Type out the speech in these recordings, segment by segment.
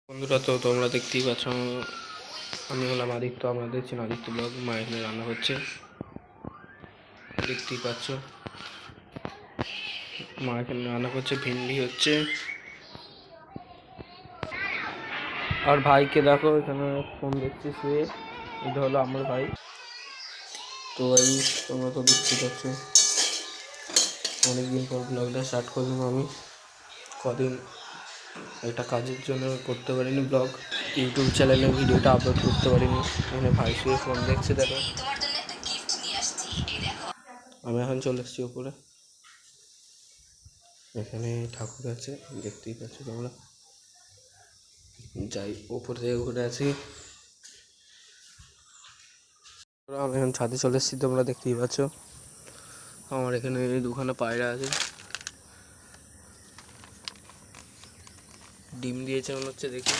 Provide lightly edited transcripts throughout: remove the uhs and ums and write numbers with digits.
বন্ধুরা, তো তোমরা দেখতেই পাচ্ছ আমি হলাম আদিত্য। আপনারা দেখছেন আদিত্য ব্লগ। মা এখানে রান্না হচ্ছে, দেখতেই পাচ্ছ। মা এখানে রান্না করছে, ভিন্ডি হচ্ছে। আর ভাইকে দেখো এখানে ফোন দেখছি শুয়ে। এটা হলো আমার ভাই। তো এই তোমরা তো দেখতেই পাচ্ছ, অনেকদিন পর ব্লগটা স্টার্ট করলাম আমি। কদিন একটা কাজের জন্য করতে পারিনি ব্লগ, ইউটিউব চ্যানেলে ভিডিওটা আপলোড করতে পারিনি। এখানে ভাই শুয়ে ফোন দেখছে দেখো। আমি এখন চলে এসেছি ওপরে, এখানে ঠাকুর আছে দেখতেই পাচ্ছ তোমরা। যাই ওপর থেকে ঘুরে আছি। আমি এখন ছাদে চলে এসেছি, তোমরা দেখতেই পাচ্ছ। আমার এখানে দুখানা পায়রা আছে, ডিম দিয়েছে মনে হচ্ছে, দেখি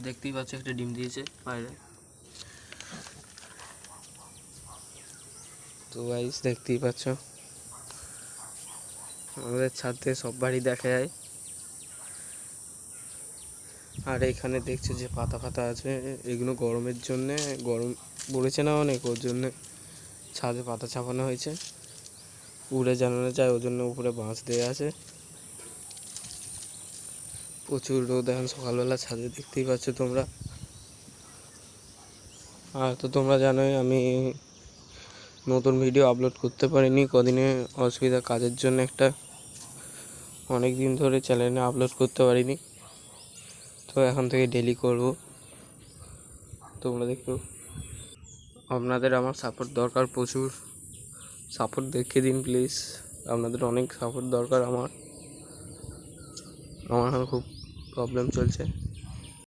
দেখতেই পাচ্ছ একটা ডিম দিয়েছে পায়রা। তো গাইস দেখতেই পাচ্ছ, আমাদের ছাদে সব বাড়ি দেখা যায়। আর এখানে দেখছো যে পাতা ফাতা আছে, এগুলো গরমের জন্যে, গরম পড়েছে না অনেক, ওর জন্যে ছাদে পাতা ছাপানো হয়েছে, উড়ে জানানো যায় ওর জন্য। উপরে বাঁশ দেওয়া আছে, প্রচুর রোদ এখন সকালবেলা ছাদে, দেখতেই পাচ্ছ তোমরা। আর তো তোমরা জানোই আমি নতুন ভিডিও আপলোড করতে পারিনি কদিনে, অসুবিধা কাজের জন্য একটা, অনেক দিন ধরে চ্যানেলে আপলোড করতে পারিনি। তো এখন থেকে ডেলি করব, তোমরা দেখো। আপনাদের আমার সাপোর্ট দরকার, প্রচুর সাপোর্ট দেখিয়ে দিন প্লিজ। আপনাদের অনেক সাপোর্ট দরকার আমার। আমার খুব প্রবলেম চলছে।